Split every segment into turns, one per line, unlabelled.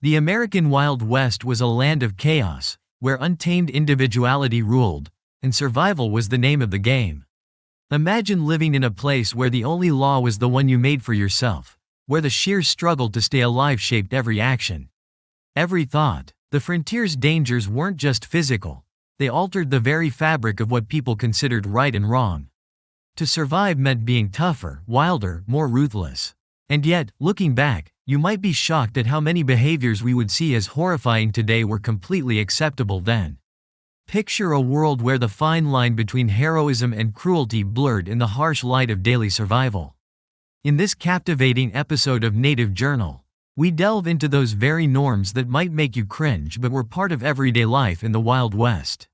The American Wild West was a land of chaos, where untamed individuality ruled, and survival was the name of the game. Imagine living in a place where the only law was the one you made for yourself, where the sheer struggle to stay alive shaped every action, every thought. The frontier's dangers weren't just physical, they altered the very fabric of what people considered right and wrong. To survive meant being tougher, wilder, more ruthless. And yet, looking back, you might be shocked at how many behaviors we would see as horrifying today were completely acceptable then. Picture a world where the fine line between heroism and cruelty blurred in the harsh light of daily survival. In this captivating episode of Native Journal, we delve into those very norms that might make you cringe but were part of everyday life in the Wild West.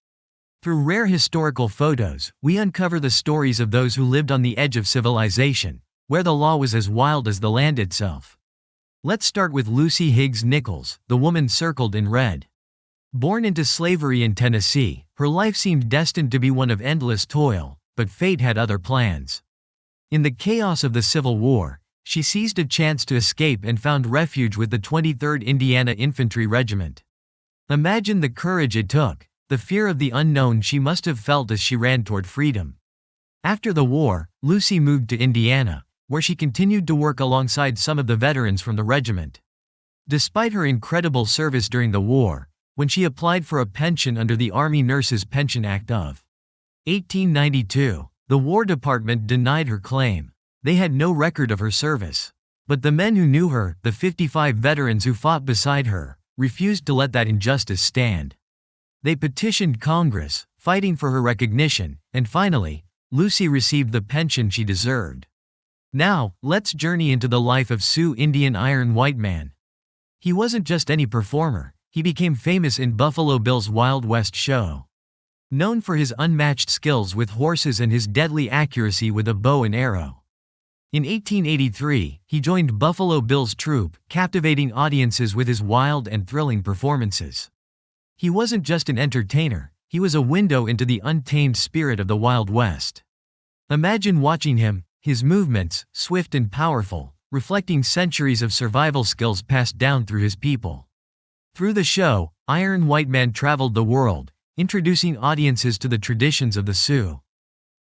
Through rare historical photos, we uncover the stories of those who lived on the edge of civilization, where the law was as wild as the land itself. Let's start with Lucy Higgs Nichols, the woman circled in red. Born into slavery in Tennessee, her life seemed destined to be one of endless toil, but fate had other plans. In the chaos of the Civil War, she seized a chance to escape and found refuge with the 23rd Indiana Infantry Regiment. Imagine the courage it took, the fear of the unknown she must have felt as she ran toward freedom. After the war, Lucy moved to Indiana, where she continued to work alongside some of the veterans from the regiment. Despite her incredible service during the war, when she applied for a pension under the Army Nurses Pension Act of 1892, the War Department denied her claim. They had no record of her service. But the men who knew her, the 55 veterans who fought beside her, refused to let that injustice stand. They petitioned Congress, fighting for her recognition, and finally, Lucy received the pension she deserved. Now, let's journey into the life of Sioux Indian Iron White Man. He wasn't just any performer, he became famous in Buffalo Bill's Wild West show. Known for his unmatched skills with horses and his deadly accuracy with a bow and arrow. In 1883, he joined Buffalo Bill's troupe, captivating audiences with his wild and thrilling performances. He wasn't just an entertainer, he was a window into the untamed spirit of the Wild West. Imagine watching him, his movements, swift and powerful, reflecting centuries of survival skills passed down through his people. Through the show, Iron White Man traveled the world, introducing audiences to the traditions of the Sioux,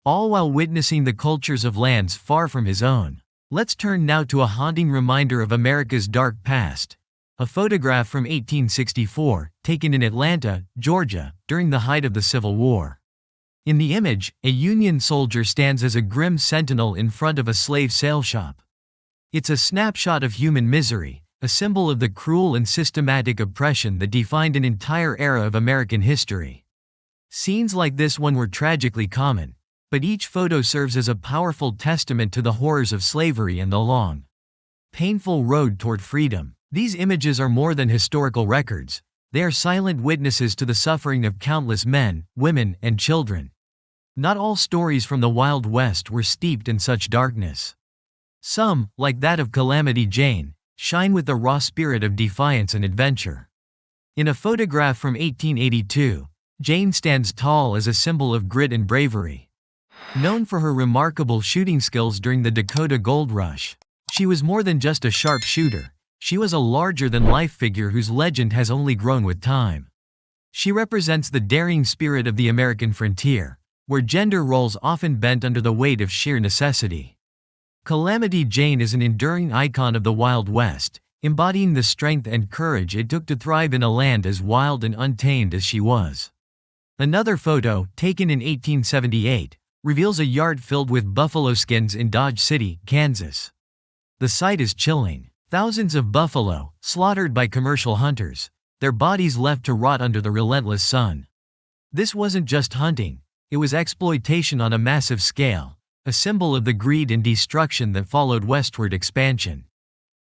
all while witnessing the cultures of lands far from his own. Let's turn now to a haunting reminder of America's dark past. A photograph from 1864, taken in Atlanta, Georgia, during the height of the Civil War. In the image, a Union soldier stands as a grim sentinel in front of a slave sale shop. It's a snapshot of human misery, a symbol of the cruel and systematic oppression that defined an entire era of American history. Scenes like this one were tragically common, but each photo serves as a powerful testament to the horrors of slavery and the long, painful road toward freedom. These images are more than historical records. They are silent witnesses to the suffering of countless men, women, and children. Not all stories from the Wild West were steeped in such darkness. Some, like that of Calamity Jane, shine with the raw spirit of defiance and adventure. In a photograph from 1882, Jane stands tall as a symbol of grit and bravery. Known for her remarkable shooting skills during the Dakota Gold Rush, she was more than just a sharp shooter. She was a larger-than-life figure whose legend has only grown with time. She represents the daring spirit of the American frontier, where gender roles often bent under the weight of sheer necessity. Calamity Jane is an enduring icon of the Wild West, embodying the strength and courage it took to thrive in a land as wild and untamed as she was. Another photo, taken in 1878, reveals a yard filled with buffalo skins in Dodge City, Kansas. The sight is chilling. Thousands of buffalo, slaughtered by commercial hunters, their bodies left to rot under the relentless sun. This wasn't just hunting, it was exploitation on a massive scale, a symbol of the greed and destruction that followed westward expansion.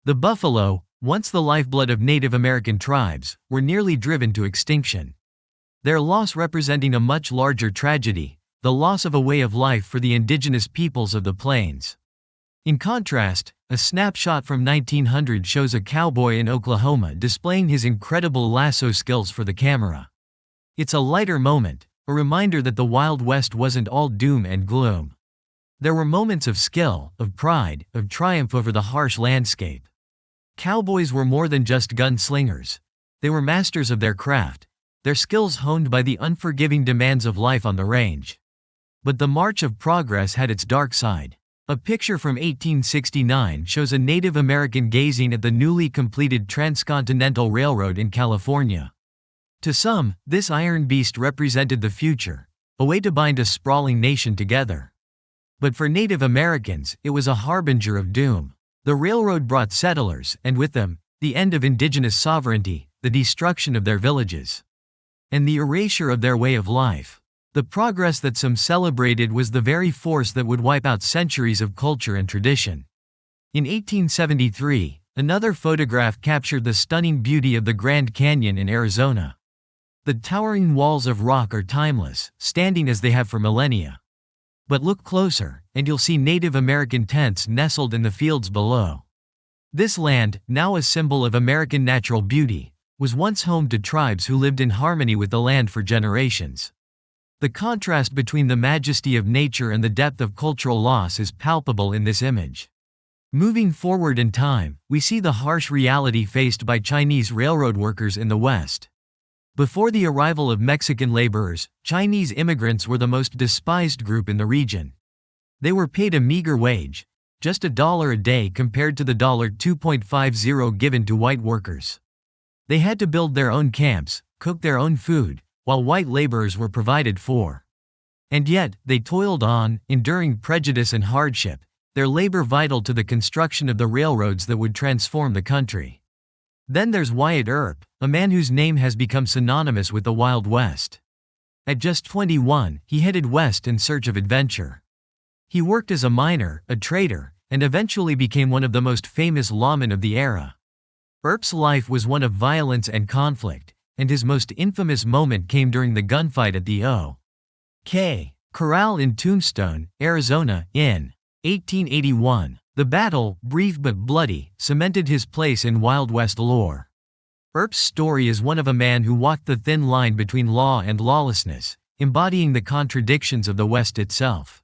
The buffalo, once the lifeblood of Native American tribes, were nearly driven to extinction. Their loss representing a much larger tragedy, the loss of a way of life for the indigenous peoples of the plains. In contrast, a snapshot from 1900 shows a cowboy in Oklahoma displaying his incredible lasso skills for the camera. It's a lighter moment, a reminder that the Wild West wasn't all doom and gloom. There were moments of skill, of pride, of triumph over the harsh landscape. Cowboys were more than just gunslingers. They were masters of their craft, their skills honed by the unforgiving demands of life on the range. But the march of progress had its dark side. A picture from 1869 shows a Native American gazing at the newly completed Transcontinental Railroad in California. To some, this iron beast represented the future, a way to bind a sprawling nation together. But for Native Americans, it was a harbinger of doom. The railroad brought settlers, and with them, the end of indigenous sovereignty, the destruction of their villages, and the erasure of their way of life. The progress that some celebrated was the very force that would wipe out centuries of culture and tradition. In 1873, another photograph captured the stunning beauty of the Grand Canyon in Arizona. The towering walls of rock are timeless, standing as they have for millennia. But look closer, and you'll see Native American tents nestled in the fields below. This land, now a symbol of American natural beauty, was once home to tribes who lived in harmony with the land for generations. The contrast between the majesty of nature and the depth of cultural loss is palpable in this image. Moving forward in time, we see the harsh reality faced by Chinese railroad workers in the West. Before the arrival of Mexican laborers, Chinese immigrants were the most despised group in the region. They were paid a meager wage, just $1 a day compared to the $2.50 given to white workers. They had to build their own camps, cook their own food, while white laborers were provided for. And yet, they toiled on, enduring prejudice and hardship, their labor vital to the construction of the railroads that would transform the country. Then there's Wyatt Earp, a man whose name has become synonymous with the Wild West. At just 21, he headed west in search of adventure. He worked as a miner, a trader, and eventually became one of the most famous lawmen of the era. Earp's life was one of violence and conflict, and his most infamous moment came during the gunfight at the O.K. Corral in Tombstone, Arizona, in 1881. The battle, brief but bloody, cemented his place in Wild West lore. Earp's story is one of a man who walked the thin line between law and lawlessness, embodying the contradictions of the West itself.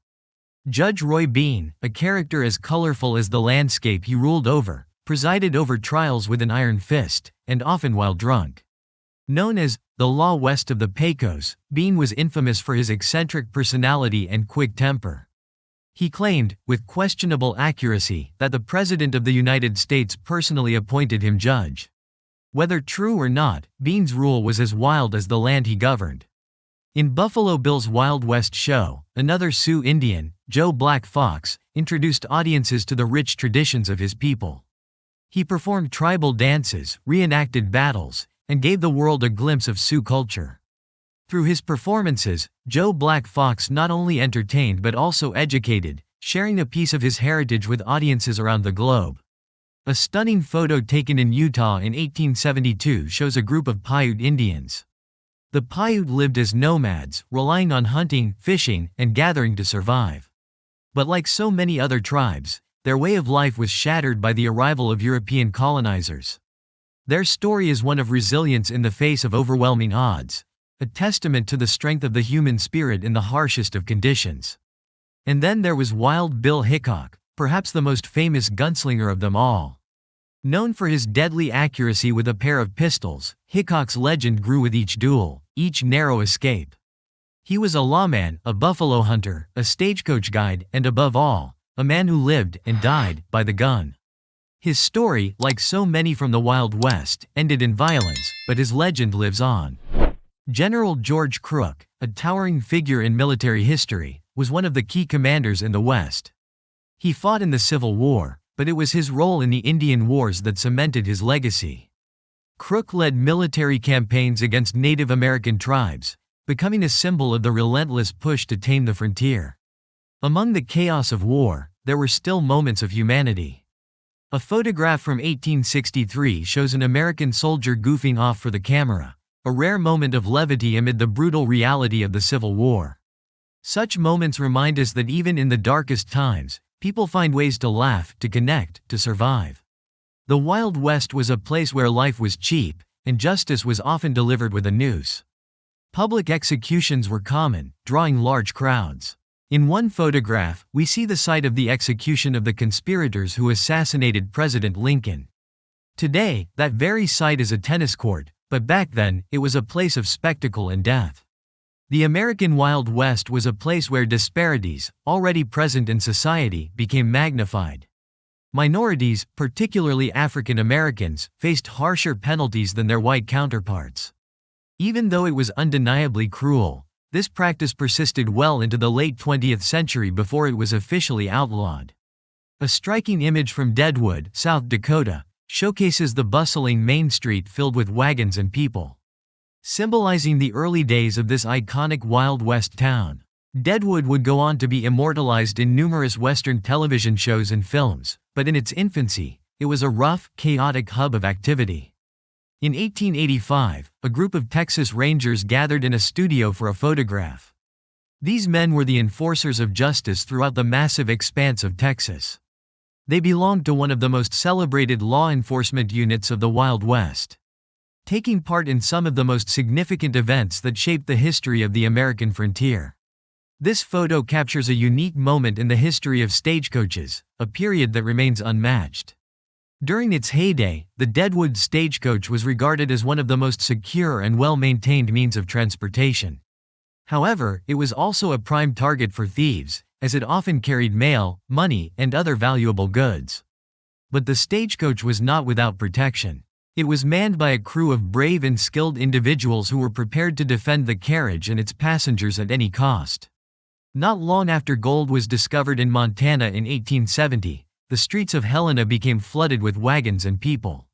Judge Roy Bean, a character as colorful as the landscape he ruled over, presided over trials with an iron fist, and often while drunk. Known as the Law West of the Pecos, Bean was infamous for his eccentric personality and quick temper. He claimed, with questionable accuracy, that the President of the United States personally appointed him judge. Whether true or not, Bean's rule was as wild as the land he governed. In Buffalo Bill's Wild West show, another Sioux Indian, Joe Black Fox, introduced audiences to the rich traditions of his people. He performed tribal dances, reenacted battles, and gave the world a glimpse of Sioux culture. Through his performances, Joe Black Fox not only entertained but also educated, sharing a piece of his heritage with audiences around the globe. A stunning photo taken in Utah in 1872 shows a group of Paiute Indians. The Paiute lived as nomads, relying on hunting, fishing, and gathering to survive. But like so many other tribes, their way of life was shattered by the arrival of European colonizers. Their story is one of resilience in the face of overwhelming odds, a testament to the strength of the human spirit in the harshest of conditions. And then there was Wild Bill Hickok, perhaps the most famous gunslinger of them all. Known for his deadly accuracy with a pair of pistols, Hickok's legend grew with each duel, each narrow escape. He was a lawman, a buffalo hunter, a stagecoach guide, and above all, a man who lived and died by the gun. His story, like so many from the Wild West, ended in violence, but his legend lives on. General George Crook, a towering figure in military history, was one of the key commanders in the West. He fought in the Civil War, but it was his role in the Indian Wars that cemented his legacy. Crook led military campaigns against Native American tribes, becoming a symbol of the relentless push to tame the frontier. Among the chaos of war, there were still moments of humanity. A photograph from 1863 shows an American soldier goofing off for the camera, a rare moment of levity amid the brutal reality of the Civil War. Such moments remind us that even in the darkest times, people find ways to laugh, to connect, to survive. The Wild West was a place where life was cheap, and justice was often delivered with a noose. Public executions were common, drawing large crowds. In one photograph, we see the site of the execution of the conspirators who assassinated President Lincoln. Today, that very site is a tennis court, but back then, it was a place of spectacle and death. The American Wild West was a place where disparities, already present in society, became magnified. Minorities, particularly African Americans, faced harsher penalties than their white counterparts. Even though it was undeniably cruel, this practice persisted well into the late 20th century before it was officially outlawed. A striking image from Deadwood, South Dakota, showcases the bustling main street filled with wagons and people, symbolizing the early days of this iconic Wild West town. Deadwood would go on to be immortalized in numerous Western television shows and films, but in its infancy, it was a rough, chaotic hub of activity. In 1885, a group of Texas Rangers gathered in a studio for a photograph. These men were the enforcers of justice throughout the massive expanse of Texas. They belonged to one of the most celebrated law enforcement units of the Wild West, taking part in some of the most significant events that shaped the history of the American frontier. This photo captures a unique moment in the history of stagecoaches, a period that remains unmatched. During its heyday, the Deadwood stagecoach was regarded as one of the most secure and well-maintained means of transportation. However, it was also a prime target for thieves, as it often carried mail, money, and other valuable goods. But the stagecoach was not without protection. It was manned by a crew of brave and skilled individuals who were prepared to defend the carriage and its passengers at any cost. Not long after gold was discovered in Montana in 1870, the streets of Helena became flooded with wagons and people,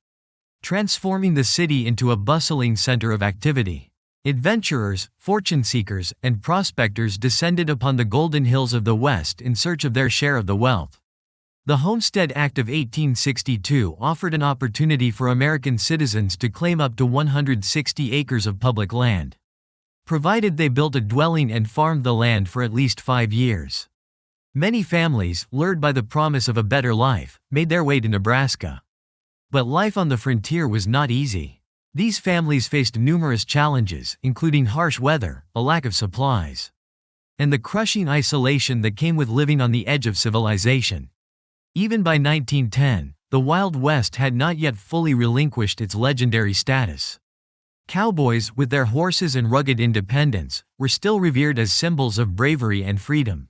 transforming the city into a bustling center of activity. Adventurers, fortune seekers, and prospectors descended upon the golden hills of the West in search of their share of the wealth. The Homestead Act of 1862 offered an opportunity for American citizens to claim up to 160 acres of public land, provided they built a dwelling and farmed the land for at least 5 years. Many families, lured by the promise of a better life, made their way to Nebraska. But life on the frontier was not easy. These families faced numerous challenges, including harsh weather, a lack of supplies, and the crushing isolation that came with living on the edge of civilization. Even by 1910, the Wild West had not yet fully relinquished its legendary status. Cowboys, with their horses and rugged independence, were still revered as symbols of bravery and freedom.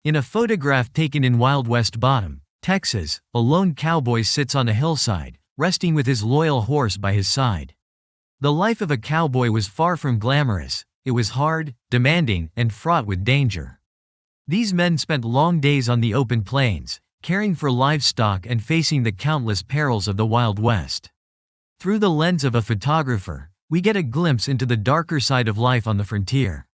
In a photograph taken in Wild West Bottom, Texas, a lone cowboy sits on a hillside, resting with his loyal horse by his side. The life of a cowboy was far from glamorous. It was hard, demanding, and fraught with danger. These men spent long days on the open plains, caring for livestock and facing the countless perils of the Wild West. Through the lens of a photographer, we get a glimpse into the darker side of life on the frontier.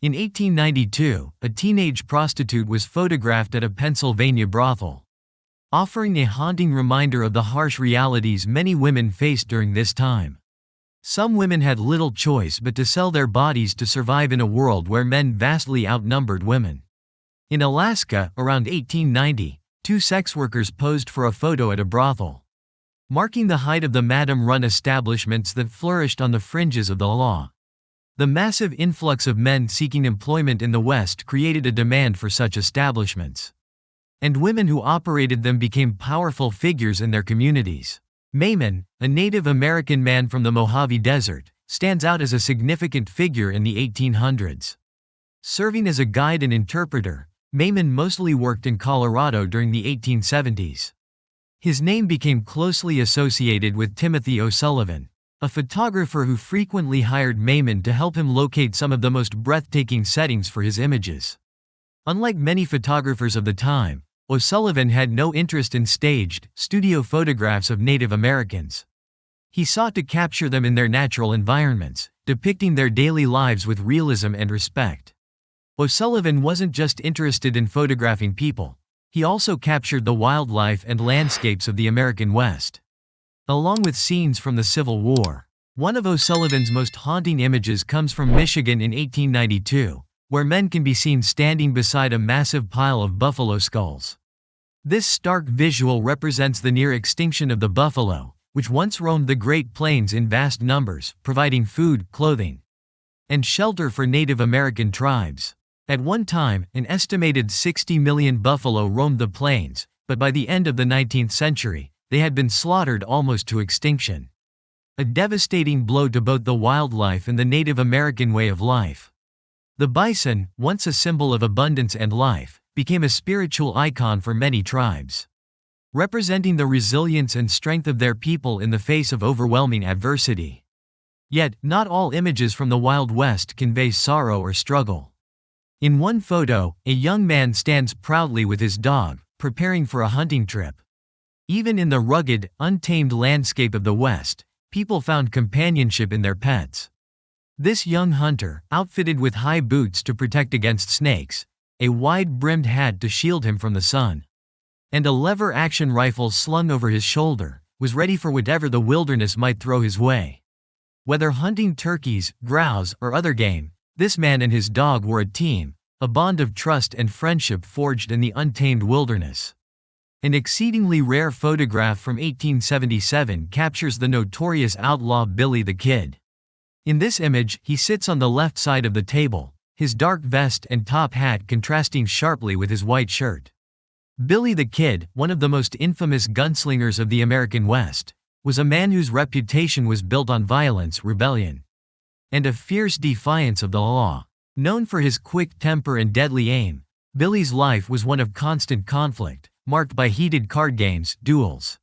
In 1892, a teenage prostitute was photographed at a Pennsylvania brothel, offering a haunting reminder of the harsh realities many women faced during this time. Some women had little choice but to sell their bodies to survive in a world where men vastly outnumbered women. In Alaska, around 1890, 2 sex workers posed for a photo at a brothel, marking the height of the madam-run establishments that flourished on the fringes of the law. The massive influx of men seeking employment in the West created a demand for such establishments, and women who operated them became powerful figures in their communities. Mayman, a Native American man from the Mojave Desert, stands out as a significant figure in the 1800s. Serving as a guide and interpreter, Mayman mostly worked in Colorado during the 1870s. His name became closely associated with Timothy O'Sullivan, a photographer who frequently hired Mayman to help him locate some of the most breathtaking settings for his images. Unlike many photographers of the time, O'Sullivan had no interest in staged, studio photographs of Native Americans. He sought to capture them in their natural environments, depicting their daily lives with realism and respect. O'Sullivan wasn't just interested in photographing people. He also captured the wildlife and landscapes of the American West, along with scenes from the Civil War. One of O'Sullivan's most haunting images comes from Michigan in 1892, where men can be seen standing beside a massive pile of buffalo skulls. This stark visual represents the near extinction of the buffalo, which once roamed the Great Plains in vast numbers, providing food, clothing, and shelter for Native American tribes. At one time, an estimated 60 million buffalo roamed the plains, but by the end of the 19th century, they had been slaughtered almost to extinction. A devastating blow to both the wildlife and the Native American way of life. The bison, once a symbol of abundance and life, became a spiritual icon for many tribes, representing the resilience and strength of their people in the face of overwhelming adversity. Yet, not all images from the Wild West convey sorrow or struggle. In one photo, a young man stands proudly with his dog, preparing for a hunting trip. Even in the rugged, untamed landscape of the West, people found companionship in their pets. This young hunter, outfitted with high boots to protect against snakes, a wide-brimmed hat to shield him from the sun, and a lever-action rifle slung over his shoulder, was ready for whatever the wilderness might throw his way. Whether hunting turkeys, grouse, or other game, this man and his dog were a team, a bond of trust and friendship forged in the untamed wilderness. An exceedingly rare photograph from 1877 captures the notorious outlaw Billy the Kid. In this image, he sits on the left side of the table, his dark vest and top hat contrasting sharply with his white shirt. Billy the Kid, one of the most infamous gunslingers of the American West, was a man whose reputation was built on violence, rebellion, and a fierce defiance of the law. Known for his quick temper and deadly aim, Billy's life was one of constant conflict, marked by heated card games, duels,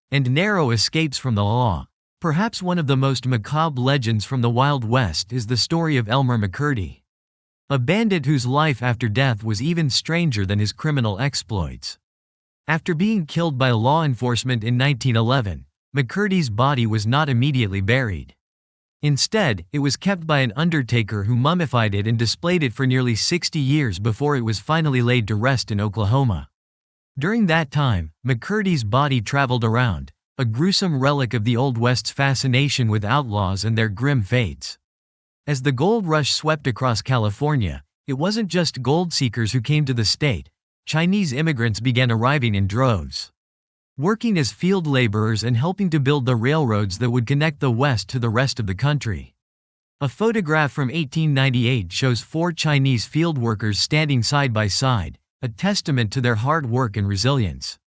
and narrow escapes from the law. Perhaps one of the most macabre legends from the Wild West is the story of Elmer McCurdy, a bandit whose life after death was even stranger than his criminal exploits. After being killed by law enforcement in 1911, McCurdy's body was not immediately buried. Instead, it was kept by an undertaker who mummified it and displayed it for nearly 60 years before it was finally laid to rest in Oklahoma. During that time, McCurdy's body traveled around, a gruesome relic of the Old West's fascination with outlaws and their grim fates. As the gold rush swept across California, it wasn't just gold seekers who came to the state. Chinese immigrants began arriving in droves, working as field laborers and helping to build the railroads that would connect the West to the rest of the country. A photograph from 1898 shows 4 Chinese field workers standing side by side, a testament to their hard work and resilience.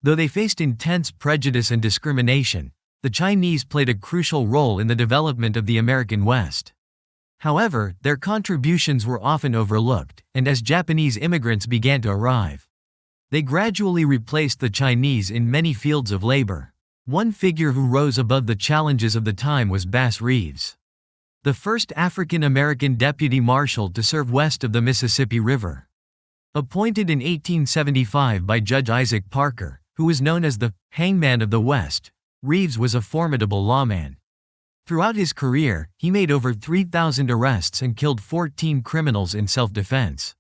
Though they faced intense prejudice and discrimination, the Chinese played a crucial role in the development of the American West. However, their contributions were often overlooked, and as Japanese immigrants began to arrive, they gradually replaced the Chinese in many fields of labor. One figure who rose above the challenges of the time was Bass Reeves, the first African-American deputy marshal to serve west of the Mississippi River. Appointed in 1875 by Judge Isaac Parker, who was known as the hangman of the West, Reeves was a formidable lawman. Throughout his career, he made over 3,000 arrests and killed 14 criminals in self-defense.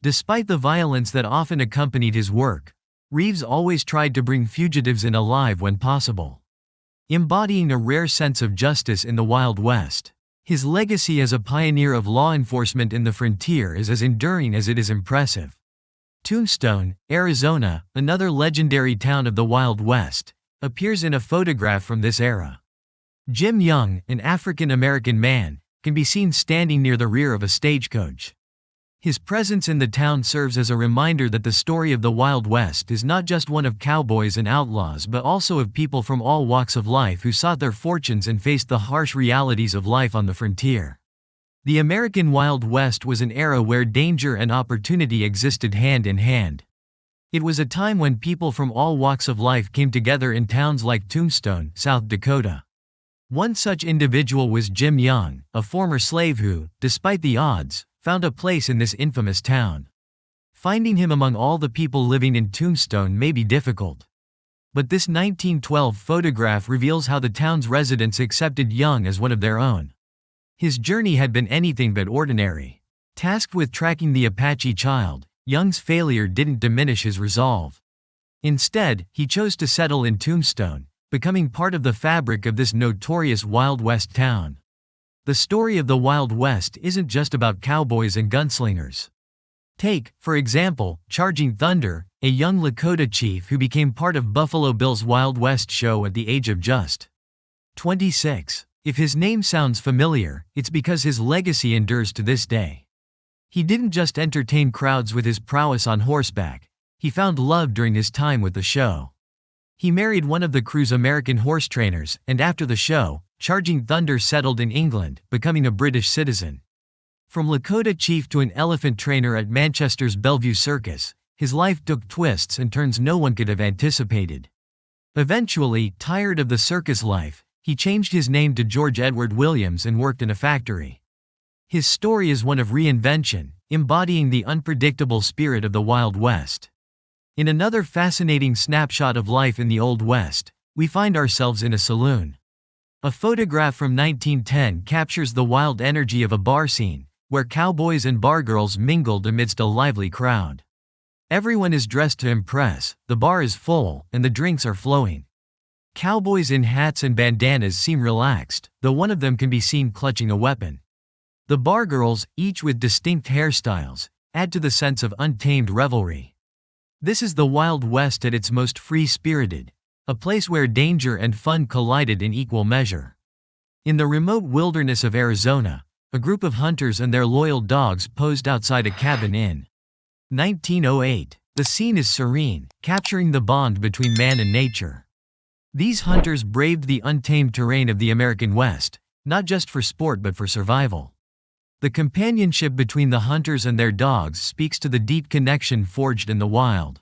Despite the violence that often accompanied his work, Reeves always tried to bring fugitives in alive when possible, embodying a rare sense of justice in the Wild West. His legacy as a pioneer of law enforcement in the frontier is as enduring as it is impressive. Tombstone, Arizona, another legendary town of the Wild West, appears in a photograph from this era. Jim Young, an African-American man, can be seen standing near the rear of a stagecoach. His presence in the town serves as a reminder that the story of the Wild West is not just one of cowboys and outlaws but also of people from all walks of life who sought their fortunes and faced the harsh realities of life on the frontier. The American Wild West was an era where danger and opportunity existed hand in hand. It was a time when people from all walks of life came together in towns like Tombstone, South Dakota. One such individual was Jim Young, a former slave who, despite the odds, found a place in this infamous town. Finding him among all the people living in Tombstone may be difficult. But this 1912 photograph reveals how the town's residents accepted Young as one of their own. His journey had been anything but ordinary. Tasked with tracking the Apache child, Young's failure didn't diminish his resolve. Instead, he chose to settle in Tombstone, becoming part of the fabric of this notorious Wild West town. The story of the Wild West isn't just about cowboys and gunslingers. Take, for example, Charging Thunder, a young Lakota chief who became part of Buffalo Bill's Wild West show at the age of just 26. If his name sounds familiar, it's because his legacy endures to this day. He didn't just entertain crowds with his prowess on horseback, he found love during his time with the show. He married one of the crew's American horse trainers, and after the show, Charging Thunder settled in England, becoming a British citizen. From Lakota chief to an elephant trainer at Manchester's Bellevue Circus, his life took twists and turns no one could have anticipated. Eventually, tired of the circus life, he changed his name to George Edward Williams and worked in a factory. His story is one of reinvention, embodying the unpredictable spirit of the Wild West. In another fascinating snapshot of life in the Old West, we find ourselves in a saloon. A photograph from 1910 captures the wild energy of a bar scene, where cowboys and bargirls mingled amidst a lively crowd. Everyone is dressed to impress, the bar is full, and the drinks are flowing. Cowboys in hats and bandanas seem relaxed, though one of them can be seen clutching a weapon. The bargirls, each with distinct hairstyles, add to the sense of untamed revelry. This is the Wild West at its most free-spirited, a place where danger and fun collided in equal measure. In the remote wilderness of Arizona, a group of hunters and their loyal dogs posed outside a cabin in 1908. The scene is serene, capturing the bond between man and nature. These hunters braved the untamed terrain of the American West, not just for sport but for survival. The companionship between the hunters and their dogs speaks to the deep connection forged in the wild,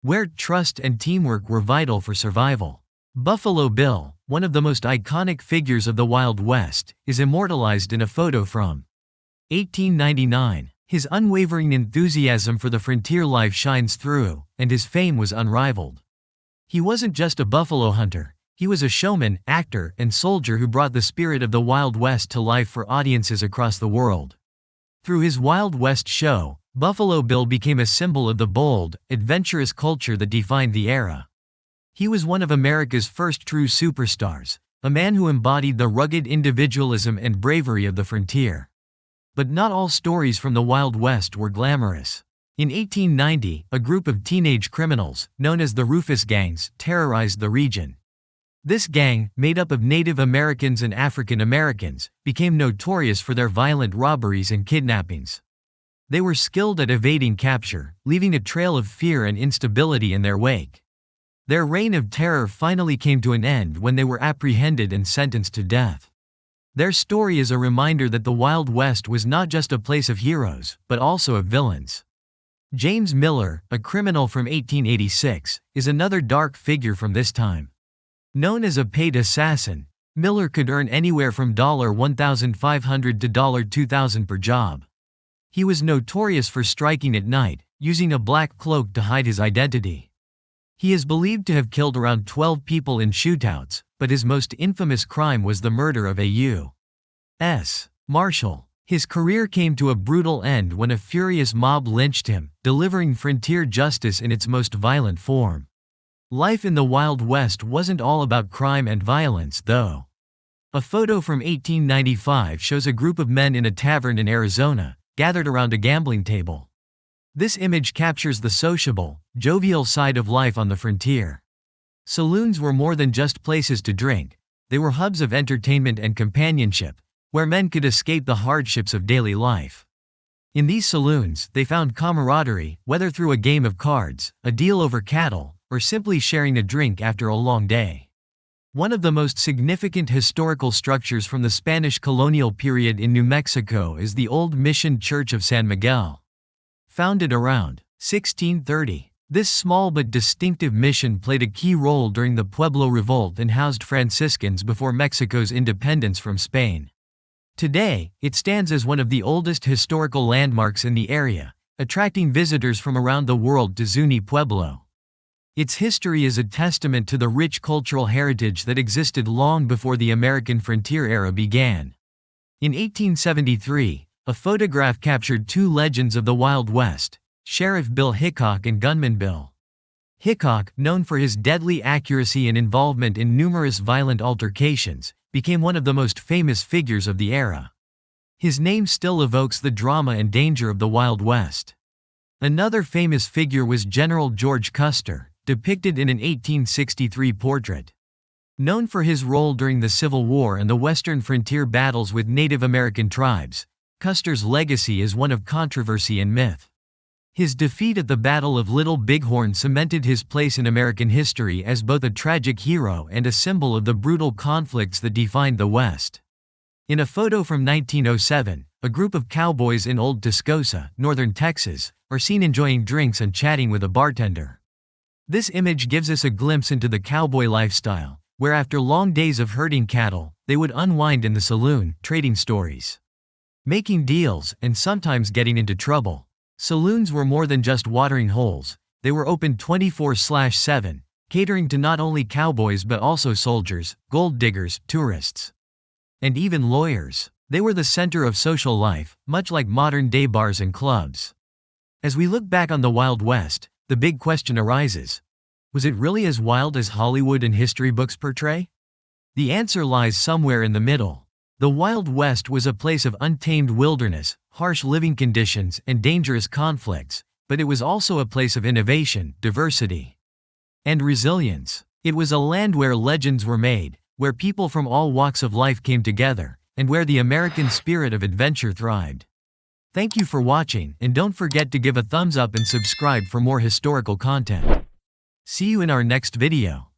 where trust and teamwork were vital for survival. Buffalo Bill, one of the most iconic figures of the Wild West, is immortalized in a photo from 1899. His unwavering enthusiasm for the frontier life shines through, and his fame was unrivaled. He wasn't just a buffalo hunter, he was a showman, actor, and soldier who brought the spirit of the Wild West to life for audiences across the world. Through his Wild West show, Buffalo Bill became a symbol of the bold, adventurous culture that defined the era. He was one of America's first true superstars, a man who embodied the rugged individualism and bravery of the frontier. But not all stories from the Wild West were glamorous. In 1890, a group of teenage criminals, known as the Rufus Gangs, terrorized the region. This gang, made up of Native Americans and African Americans, became notorious for their violent robberies and kidnappings. They were skilled at evading capture, leaving a trail of fear and instability in their wake. Their reign of terror finally came to an end when they were apprehended and sentenced to death. Their story is a reminder that the Wild West was not just a place of heroes, but also of villains. James Miller, a criminal from 1886, is another dark figure from this time. Known as a paid assassin, Miller could earn anywhere from $1,500 to $2,000 per job. He was notorious for striking at night, using a black cloak to hide his identity. He is believed to have killed around 12 people in shootouts, but his most infamous crime was the murder of a U.S. Marshal. His career came to a brutal end when a furious mob lynched him, delivering frontier justice in its most violent form. Life in the Wild West wasn't all about crime and violence, though. A photo from 1895 shows a group of men in a tavern in Arizona, gathered around a gambling table. This image captures the sociable, jovial side of life on the frontier. Saloons were more than just places to drink, they were hubs of entertainment and companionship, where men could escape the hardships of daily life. In these saloons, they found camaraderie, whether through a game of cards, a deal over cattle, or simply sharing a drink after a long day. One of the most significant historical structures from the Spanish colonial period in New Mexico is the Old Mission Church of San Miguel. Founded around 1630, this small but distinctive mission played a key role during the Pueblo Revolt and housed Franciscans before Mexico's independence from Spain. Today, it stands as one of the oldest historical landmarks in the area, attracting visitors from around the world to Zuni Pueblo. Its history is a testament to the rich cultural heritage that existed long before the American frontier era began. In 1873, a photograph captured two legends of the Wild West, Sheriff Bill Hickok and Gunman Bill. Hickok, known for his deadly accuracy and involvement in numerous violent altercations, became one of the most famous figures of the era. His name still evokes the drama and danger of the Wild West. Another famous figure was General George Custer, depicted in an 1863 portrait. Known for his role during the Civil War and the western frontier battles with Native American tribes, Custer's legacy is one of controversy and myth. His defeat at the Battle of Little Bighorn cemented his place in American history as both a tragic hero and a symbol of the brutal conflicts that defined the West. In a photo from 1907, a group of cowboys in Old Tascosa, northern Texas, are seen enjoying drinks and chatting with a bartender. This image gives us a glimpse into the cowboy lifestyle, where after long days of herding cattle, they would unwind in the saloon, trading stories, making deals, and sometimes getting into trouble. Saloons were more than just watering holes, they were open 24/7, catering to not only cowboys but also soldiers, gold diggers, tourists, and even lawyers. They were the center of social life, much like modern-day bars and clubs. As we look back on the Wild West, the big question arises: was it really as wild as Hollywood and history books portray? The answer lies somewhere in the middle. The Wild West was a place of untamed wilderness, harsh living conditions, and dangerous conflicts, but it was also a place of innovation, diversity, and resilience. It was a land where legends were made, where people from all walks of life came together, and where the American spirit of adventure thrived. Thank you for watching, and don't forget to give a thumbs up and subscribe for more historical content. See you in our next video.